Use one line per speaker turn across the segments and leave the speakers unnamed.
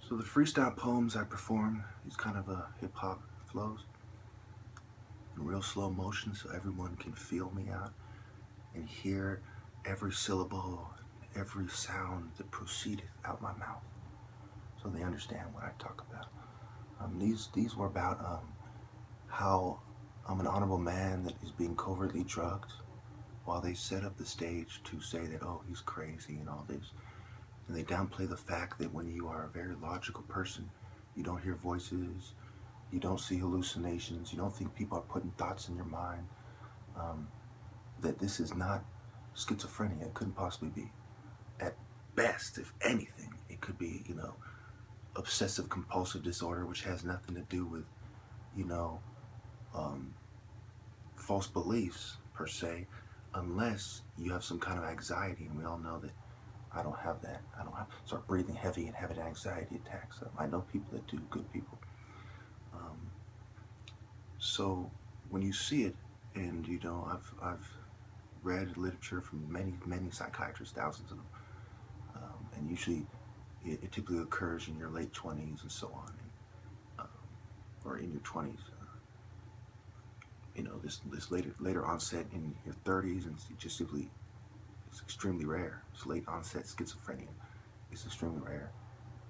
So the freestyle poems I perform, these kind of hip-hop flows in real slow motion so everyone can feel me out and hear every syllable, every sound that proceedeth out my mouth, so they understand what I talk about. These were about how I'm an honorable man that is being covertly drugged while they set up the stage to say that, oh, he's crazy and all this. And they downplay the fact that when you are a very logical person, you don't hear voices, you don't see hallucinations, you don't think people are putting thoughts in your mind, that this is not schizophrenia. It couldn't possibly be. At best, if anything, it could be, obsessive compulsive disorder, which has nothing to do with, false beliefs per se, unless you have some kind of anxiety, and we all know that I don't have that. I don't start breathing heavy and having anxiety attacks. I know people that do, good people. So when you see it, and I've read literature from many psychiatrists, thousands of them, and usually it typically occurs in your late 20s and so on, or in your 20s. This later onset in your 30s, and just simply it's extremely rare. It's late onset schizophrenia. It's extremely rare.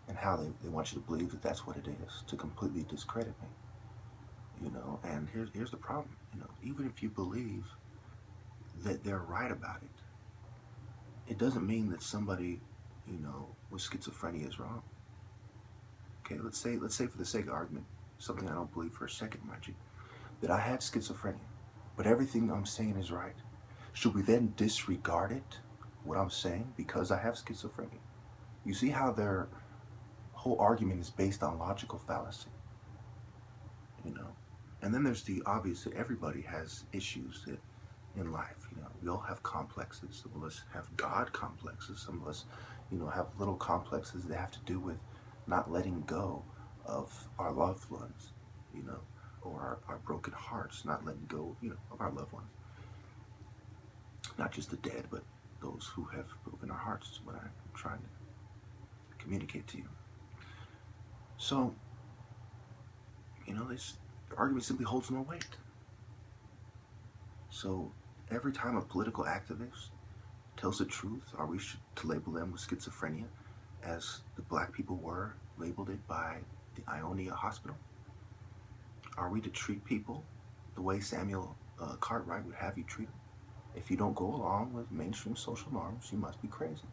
And how they want you to believe that that's what it is, to completely discredit me. And here's the problem. Even if you believe that they're right about it, it doesn't mean that somebody, with schizophrenia is wrong. Okay, let's say for the sake of argument, something I don't believe for a second, mind you, that I had schizophrenia, but everything I'm saying is right. Should we then disregard it, what I'm saying, because I have schizophrenia? You see how their whole argument is based on logical fallacy, And then there's the obvious that everybody has issues that in life, we all have complexes. Some of us have God complexes. Some of us, have little complexes that have to do with not letting go of our loved ones, or our broken hearts, not letting go, of our loved ones. Not just the dead, but those who have broken our hearts is what I'm trying to communicate to you. So, this argument simply holds no weight. So, every time a political activist tells the truth, are we to label them with schizophrenia, as the black people were labeled it by the Ionia Hospital? Are we to treat people the way Samuel Cartwright would have you treat them? If you don't go along with mainstream social norms, you must be crazy.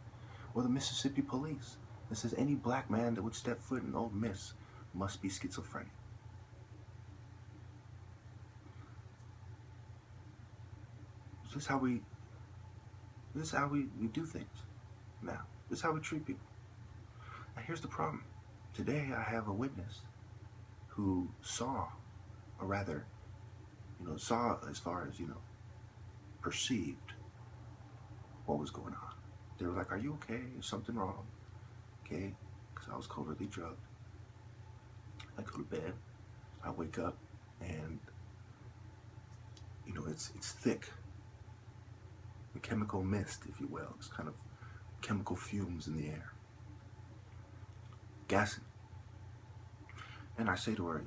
Or the Mississippi police that says any black man that would step foot in Ole Miss must be schizophrenic. This is how we do things now. This is how we treat people. Now here's the problem. Today I have a witness who saw, or rather, saw as far as, perceived what was going on. They were like, are you okay? Is something wrong? Okay? Because I was covertly drugged. I go to bed. I wake up and, it's thick. The chemical mist, if you will. It's kind of chemical fumes in the air. Gassing. And I say to her,